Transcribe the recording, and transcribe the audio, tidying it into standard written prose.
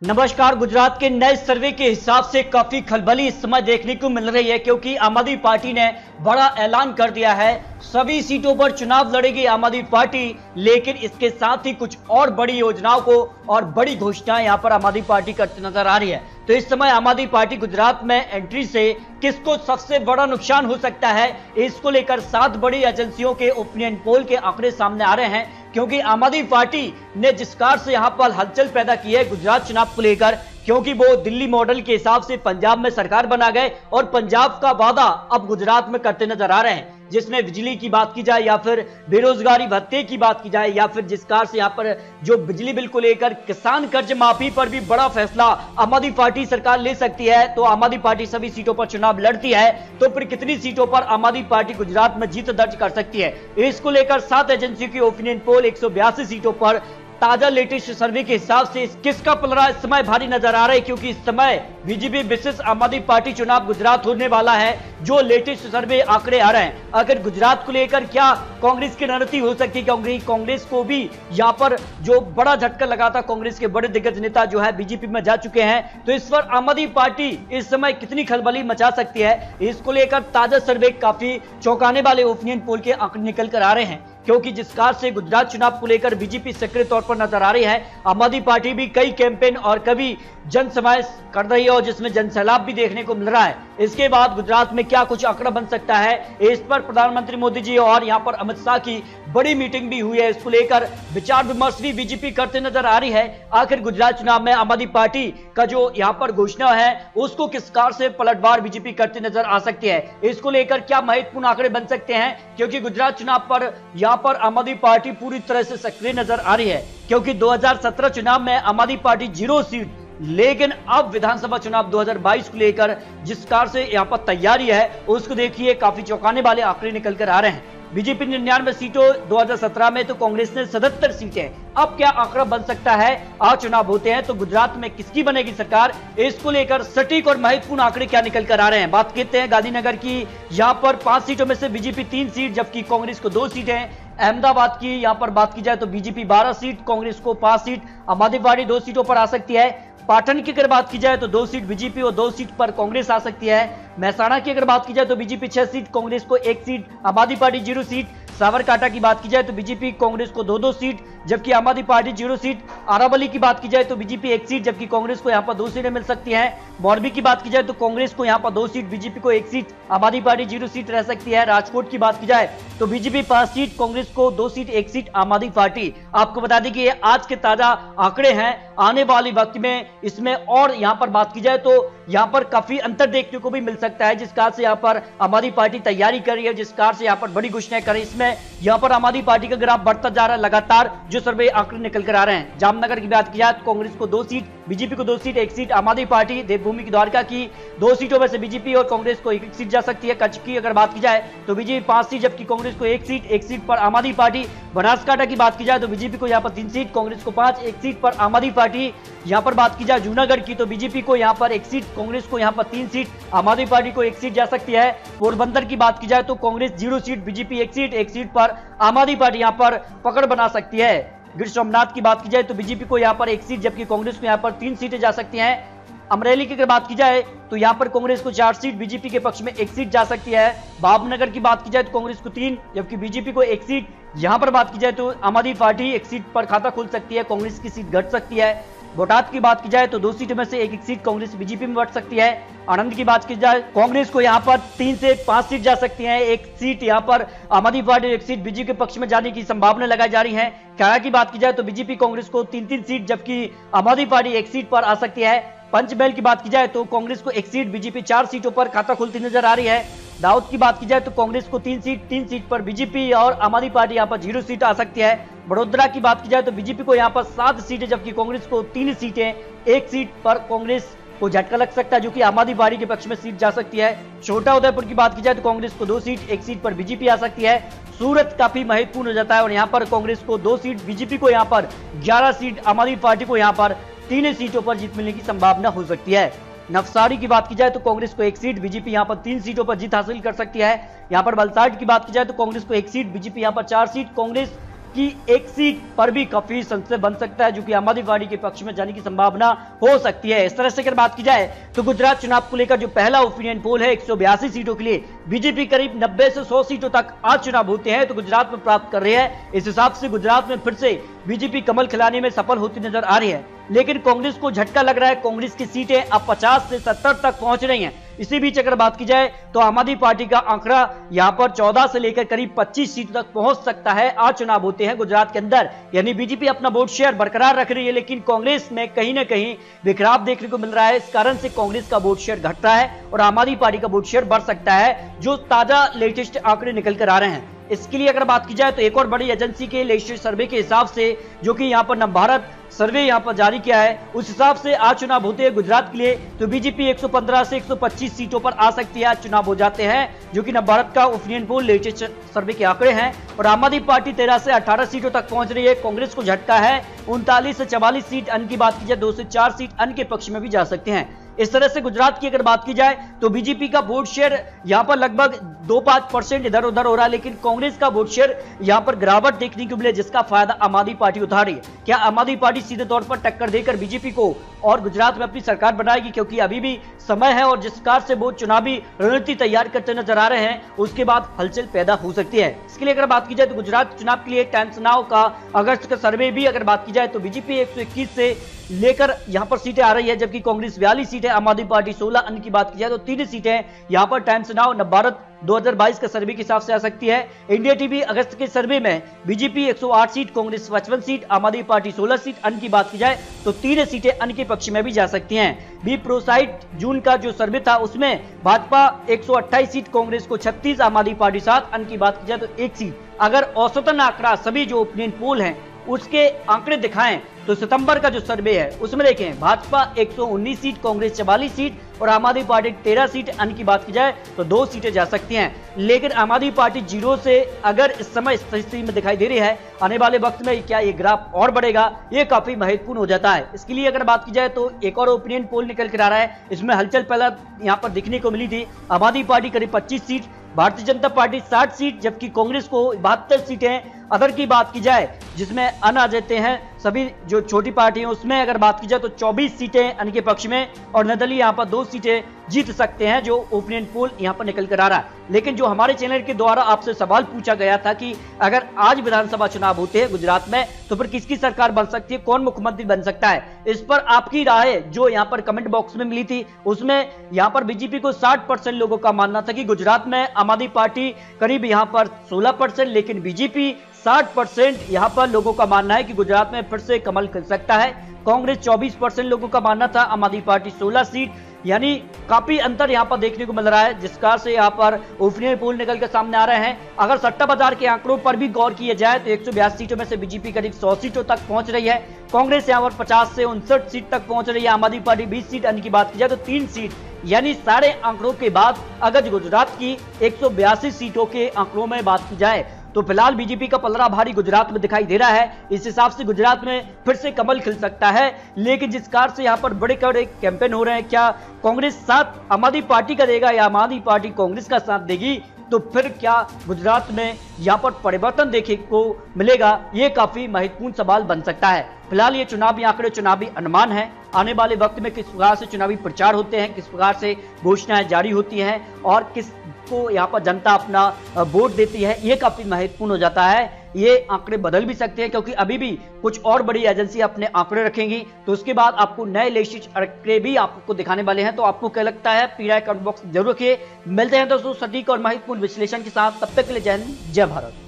नमस्कार। गुजरात के नए सर्वे के हिसाब से काफी खलबली इस समय देखने को मिल रही है, क्योंकि आम आदमी पार्टी ने बड़ा ऐलान कर दिया है। सभी सीटों पर चुनाव लड़ेगी आम आदमी पार्टी, लेकिन इसके साथ ही कुछ और बड़ी योजनाओं को और बड़ी घोषणाएं यहां पर आम आदमी पार्टी करती नजर आ रही है। तो इस समय आम आदमी पार्टी गुजरात में एंट्री से किसको सबसे बड़ा नुकसान हो सकता है, इसको लेकर 7 बड़ी एजेंसियों के ओपिनियन पोल के आंकड़े सामने आ रहे हैं। क्योंकि आम आदमी पार्टी ने जिस कार से यहां पर हलचल पैदा की है गुजरात चुनाव को लेकर, क्योंकि वो दिल्ली मॉडल के हिसाब से पंजाब में सरकार बना गए और पंजाब का वादा अब गुजरात में करते नजर आ रहे हैं, जिसमें बिजली की बात की जाए या फिर बेरोजगारी भत्ते की बात की जाए या फिर जिस कार से यहाँ पर जो बिजली बिल को लेकर किसान कर्ज माफी पर भी बड़ा फैसला आम आदमी पार्टी सरकार ले सकती है। तो आम आदमी पार्टी सभी सीटों पर चुनाव लड़ती है, तो फिर कितनी सीटों पर आम आदमी पार्टी गुजरात में जीत दर्ज कर सकती है, इसको लेकर 7 एजेंसी की ओपिनियन पोल 182 सीटों पर ताजा लेटेस्ट सर्वे के हिसाब से किसका पलड़ा इस समय भारी नजर आ रहा है। क्योंकि इस समय बीजेपी विशेष आम आदमी पार्टी चुनाव गुजरात होने वाला है, जो लेटेस्ट सर्वे आंकड़े आ रहे हैं। अगर गुजरात को लेकर क्या कांग्रेस की रणनीति हो सकती है, क्योंकि कांग्रेस को भी यहां पर जो बड़ा झटका लगा था, कांग्रेस के बड़े दिग्गज नेता जो है बीजेपी में जा चुके हैं, तो इस पर आम आदमी पार्टी इस समय कितनी खलबली मचा सकती है, इसको लेकर ताजा सर्वे काफी चौंकाने वाले ओपिनियन पोल के आंकड़े निकल कर आ रहे हैं। क्योंकि जिस कार से गुजरात चुनाव को लेकर बीजेपी सक्रिय तौर पर नजर आ रही है, आम आदमी पार्टी भी कई कैंपेन और कभी जनसभाएं कर रही है और जिसमें जनसैलाब भी देखने को मिल रहा है। इसके बाद गुजरात में क्या कुछ आंकड़ा बन सकता है, इस पर प्रधानमंत्री मोदी जी और यहां पर अमित शाह की बड़ी मीटिंग भी हुई है। इसको लेकर विचार विमर्श भी बीजेपी करते नजर आ रही है। आखिर गुजरात चुनाव में आम आदमी पार्टी का जो यहां पर घोषणा है उसको किस कार से पलटवार बीजेपी करती नजर आ सकती है, इसको लेकर क्या महत्वपूर्ण आंकड़े बन सकते हैं। क्योंकि गुजरात चुनाव पर यहां पर आम आदमी पार्टी पूरी तरह से सक्रिय नजर आ रही है। क्योंकि 2017 चुनाव में आम आदमी पार्टी 0 सीट, लेकिन अब विधानसभा चुनाव 2022 को लेकर जिस कार से यहां पर तैयारी है उसको देखिए, काफी चौंकाने वाले आंकड़े निकल कर आ रहे हैं। बीजेपी 99 सीटों 2017 में, तो कांग्रेस ने 77 सीटें। अब क्या आंकड़ा बन सकता है, आज चुनाव होते हैं तो गुजरात में किसकी बनेगी सरकार, इसको लेकर सटीक और महत्वपूर्ण आंकड़े क्या निकल कर आ रहे हैं। बात करते हैं गांधीनगर की। यहां पर 5 सीटों में से बीजेपी 3 सीट, जबकि कांग्रेस को 2 सीटें। अहमदाबाद की यहां पर बात की जाए तो बीजेपी 12 सीट, कांग्रेस को 5 सीट, आम आदमी पार्टी 2 सीटों पर आ सकती है। पाटन की अगर बात की जाए तो 2 सीट बीजेपी और 2 सीट पर कांग्रेस आ सकती है। महसाणा की अगर बात की जाए तो बीजेपी 6 सीट, कांग्रेस को 1 सीट, आम आदमी पार्टी 0 सीट। साबरकांठा की बात की जाए तो बीजेपी कांग्रेस को 2-2 सीट, जबकि आम आदमी पार्टी 0 सीट। अरावली की बात की जाए तो बीजेपी 1 सीट, जबकि कांग्रेस को यहां पर 2 सीटें मिल सकती हैं। मोरबी की बात की जाए तो कांग्रेस को यहां पर 2 सीट, बीजेपी को 1 सीट, आम आदमी पार्टी 0 सीट रह सकती है। राजकोट की बात की जाए तो बीजेपी 5 सीट, कांग्रेस को 2 सीट, 1 सीट, आम आदमी पार्टी। आपको बता दें कि ये आज के ताजा आंकड़े हैं। आने वाले वक्त में इसमें और यहां पर बात की जाए तो यहां पर काफी अंतर देखने को भी मिल सकता है। जिस कार से यहां पर आम आदमी पार्टी तैयारी कर रही है, जिस कार से यहां पर बड़ी घोषणाएं कर रही है, इसमें यहां पर आम आदमी पार्टी का ग्राफ बढ़ता जा रहा है लगातार, जो सर्वे आंकड़े निकल कर आ रहे हैं। जामनगर की बात की जाए तो कांग्रेस को 2 सीट, बीजेपी को 2 सीट, 1 सीट, आम आदमी पार्टी। देवभूमि की द्वारका की 2 सीटों में से बीजेपी और कांग्रेस को 1 सीट जा सकती है। कच्छ की अगर बात की जाए तो बीजेपी 5 सीट, जबकि कांग्रेस को 1 सीट, 1 सीट पर आम आदमी पार्टी। बनासकांठा की बात की जाए तो बीजेपी को यहां पर 3 सीट, कांग्रेस को 5, 1 सीट पर आम आदमी पार्टी। यहां पर बात की जाए जूनागढ़ की तो बीजेपी को यहां पर 1 सीट, कांग्रेस को यहां पर 3 सीट, आम आदमी पार्टी को 1 सीट जा सकती है। पोरबंदर की बात की जाए तो Congress 0 seat, BJP 1 seat, 1 seat पर आम आदमी पार्टी यहां पर पकड़ बना सकती है। गिर सोमनाथ की बात की जाए तो बीजेपी को यहां पर 1 सीट, जबकि कांग्रेस को यहां पर 3 सीटें जा सकती हैं। अमरेली की अगर बात की जाए तो यहां पर कांग्रेस को 4 सीट, बीजेपी के पक्ष में 1 सीट जा सकती है। भावनगर की बात की जाए तो कांग्रेस को 3, जबकि बीजेपी को 1 सीट। यहां पर बात की जाए तो आम आदमी पार्टी 1 सीट पर खाता खोल सकती है, कांग्रेस की सीट घट सकती है। बोटाद की बात की जाए तो 2 सीटों में से 1-1 सीट कांग्रेस बीजेपी में बढ़ सकती है। आनंद की बात की जाए कांग्रेस को यहां पर 3 से 5 सीट जा सकती है, 1 सीट यहां पर आम आदमी पार्टी, 1 सीट बीजेपी के पक्ष में जाने की संभावना लगाई जा रही है। कांगड़ा की बात की जाए तो बीजेपी कांग्रेस को 3-3 सीट, जबकि आम आदमी पार्टी 1 सीट पर आ सकती है। पंचमहल की बात की जाए तो कांग्रेस को 1 सीट, बीजेपी 4 सीटों पर खाता खुलती नजर आ रही है। दाऊद की बात की जाए तो कांग्रेस को 3 सीट पर बीजेपी और आम आदमी पार्टी यहां पर 0 सीट आ सकती है। बड़ोदरा की बात की जाए तो बीजेपी को यहां पर 7 सीटें, जबकि कांग्रेस को 3 सीटें, 1 सीट पर कांग्रेस को झटका लग सकता है, जो कि आम आदमी पार्टी के पक्ष में सीट जा सकती है। छोटा उदयपुर की बात की जाए तो कांग्रेस को 2 सीट, 1 सीट पर बीजेपी आ सकती है। सूरत काफी महत्वपूर्ण हो जाता है और यहां पर कांग्रेस को 2 सीट, बीजेपी को यहां पर 11 सीट, आम आदमी पार्टी को यहां पर 3 सीटों पर जीत मिलने की संभावना हो सकती है। नवसारी की बात की जाए तो कांग्रेस को 1 सीट, बीजेपी यहां पर 3 सीटों पर जीत हासिल कर सकती है। यहां पर वलसाड की बात की जाए तो कांग्रेस को 1 सीट, बीजेपी यहां पर 4 सीट, कांग्रेस की एक सीट पर भी काफी संशय बन सकता है, जो कि आम आदमी पार्टी के पक्ष में जाने की संभावना हो सकती है। इस तरह से अगर बात की जाए तो गुजरात चुनाव को लेकर जो पहला ओपिनियन पोल है 182 सीटों के लिए बीजेपी करीब 90 से 100 सीटों तक आज चुनाव होते हैं तो गुजरात में प्राप्त कर रही है। इस हिसाब से गुजरात में फिर से बीजेपी कमल खिलाने में सफल होती नजर आ रही है, लेकिन कांग्रेस को झटका लग रहा है। कांग्रेस की सीटें अब 50 से 70 तक पहुंच रही हैं। इसी बीच अगर बात की जाए तो आम आदमी पार्टी का आंकड़ा यहां पर 14 से लेकर करीब 25 सीटों तक पहुंच सकता है। आज चुनाव होते हैं गुजरात के अंदर, यानी बीजेपी अपना वोट शेयर बरकरार रख रही है, लेकिन कांग्रेस में कहीं ना कहीं बिखराव देखने को मिल रहा है। इस कारण से कांग्रेस का वोट शेयर घट रहा है और आम आदमी पार्टी का वोट शेयर बढ़ सकता है, जो ताजा लेटेस्ट आंकड़े निकल कर आ रहे हैं। इसके लिए अगर बात की जाए तो एक और बड़ी एजेंसी के लेटेस्ट सर्वे के हिसाब से, जो कि यहां पर नवभारत सर्वे यहां पर जारी किया है, उस हिसाब से आज चुनाव होते हैं गुजरात के लिए तो बीजेपी 115 से 125 सीटों पर आ सकती है। आज चुनाव हो जाते हैं, जो कि नवभारत का ओपिनियन पोल लेटेस्ट सर्वे के आंकड़े हैं। और आम आदमी पार्टी 13 से 18 सीटों तक पहुंच रही है। कांग्रेस को झटका है 39 से 44 सीट, अन्य की बात की जाए 2 से 4 सीट अन्य के पक्ष में भी जा सकते हैं। इस तरह से गुजरात की अगर बात की जाए तो बीजेपी का वोट शेयर यहां पर लगभग 2-5% इधर उधर हो रहा है, लेकिन कांग्रेस का वोट शेयर यहां पर गिरावट देखने को मिले, जिसका फायदा आम आदमी पार्टी उठा रही है। क्या आम आदमी पार्टी सीधे तौर पर टक्कर देकर बीजेपी को और गुजरात में अपनी सरकार बनाएगी? क्योंकि अभी भी समय है और जिस प्रकार से वो चुनावी रणनीति तैयार करते नजर आ रहे हैं, उसके बाद हलचल पैदा हो सकती है। इसके लिए अगर बात की जाए तो गुजरात चुनाव के लिए टाइम्स नाउ का अगस्त का सर्वे भी अगर बात की जाए तो बीजेपी 121 से लेकर यहां पर सीटें आ रही है, जबकि कांग्रेस 42 सीटें, आम आदमी पार्टी 16, अन्य की बात की जाए तो 3 सीटें यहां पर टाइम्स नाउ नवभारत 2022 का सर्वे के हिसाब से आ सकती है। इंडिया टीवी अगस्त के सर्वे में बीजेपी 108 सीट, कांग्रेस 55 सीट, आम आदमी पार्टी 16 सीट, अन्य की बात की जाए तो 3 सीटें अन्य के पक्ष में भी जा सकती हैं। बी प्रोसाइट जून का जो सर्वे था उसमें भाजपा 128 सीट, कांग्रेस को 36, आम आदमी पार्टी 7, अन्य की बात की जाए तो 1 सीट। अगर औसतन आंकड़ा सभी जो ओपिनियन पोल हैं उसके आंकड़े दिखाएं तो सितंबर का जो सर्वे है उसमें देखें भाजपा 119 सीट, कांग्रेस 44 सीट और आम आदमी पार्टी 13 सीट, अन्य की बात की जाए तो 2 सीटें जा सकती हैं। लेकिन आम आदमी पार्टी 0 से अगर इस समय स्थिति में दिखाई दे रही है, आने वाले वक्त में क्या ये ग्राफ और बढ़ेगा, ये काफी महत्वपूर्ण हो जाता है। इसके लिए अगर बात की जाए तो एक और ओपिनियन पोल निकल कर आ रहा है, इसमें हलचल पहला यहाँ पर दिखने को मिली थी। आम आदमी पार्टी करीब 25 seat, Bharatiya Janata party 60 seat, जबकि कांग्रेस को 72 सीटें। अदर की बात की जाए जिसमें अन आ जाते हैं सभी जो छोटी पार्टी है, उसमें अगर बात की जाए तो 24 सीटें अन्य के पक्ष में और निर्दलीय यहां पर 2 सीटें जीत सकते हैं, जो ओपिनियन पोल यहां पर निकल कर आ रहा है। लेकिन जो हमारे चैनल के द्वारा आपसे सवाल पूछा गया था कि अगर आज विधानसभा चुनाव होते हैं गुजरात में तो फिर किसकी सरकार बन सकती है, कौन मुख्यमंत्री बन सकता है, इस पर आपकी राय जो यहाँ पर कमेंट बॉक्स में मिली थी, उसमें यहाँ पर बीजेपी को 60% लोगों का मानना था कि गुजरात में आम आदमी पार्टी करीब यहाँ पर 16%, लेकिन बीजेपी 60% यहां पर लोगों का मानना है कि गुजरात में फिर से कमल खिल सकता है। कांग्रेस 24% लोगों का मानना था, आम आदमी पार्टी 16 सीट, यानी काफी अंतर यहां पर देखने को मिल रहा है, जिस कारण से यहां पर ओपिनियन पोल निकल कर सामने आ रहे हैं। अगर सट्टा बाजार के आंकड़ों पर भी गौर किया जाए तो 182 सीटों में से बीजेपी करीब 100 सीटों तक पहुंच रही है, कांग्रेस यहां पर 50 से 59 सीट तक पहुंच रही है, आम आदमी पार्टी 20 सीट, अन्य की बात की जाए तो 3 सीट। यानी सारे आंकड़ों के बाद अगर गुजरात की 182 सीटों के आंकड़ों में बात की जाए तो फिलहाल बीजेपी का पलड़ा भारी गुजरात में दिखाई दे रहा है। इस हिसाब से गुजरात में फिर से कमल खिल सकता है, लेकिन जिस कार से यहाँ पर बड़े बड़े कैंपेन हो रहे हैं, क्या कांग्रेस साथ आम आदमी पार्टी का देगा या आम आदमी पार्टी कांग्रेस का साथ देगी, तो फिर क्या गुजरात में यहाँ पर परिवर्तन देखने को मिलेगा, ये काफी महत्वपूर्ण सवाल बन सकता है। फिलहाल ये चुनावी आंकड़े, चुनावी अनुमान है, आने वाले वक्त में किस प्रकार से चुनावी प्रचार होते हैं, किस प्रकार से घोषणाएं जारी होती हैं और किस को यहाँ पर जनता अपना वोट देती है, ये काफी महत्वपूर्ण हो जाता है। ये आंकड़े बदल भी सकते हैं क्योंकि अभी भी कुछ और बड़ी एजेंसी अपने आंकड़े रखेंगी, तो उसके बाद आपको नए लेटेस्ट आंकड़े भी आपको दिखाने वाले हैं। तो आपको क्या लगता है, पीड़ा कमेंट बॉक्स जरूर रखिए। मिलते हैं दोस्तों सटीक और महत्वपूर्ण विश्लेषण के साथ, तब तक के लिए जय हिंद, जय भारत।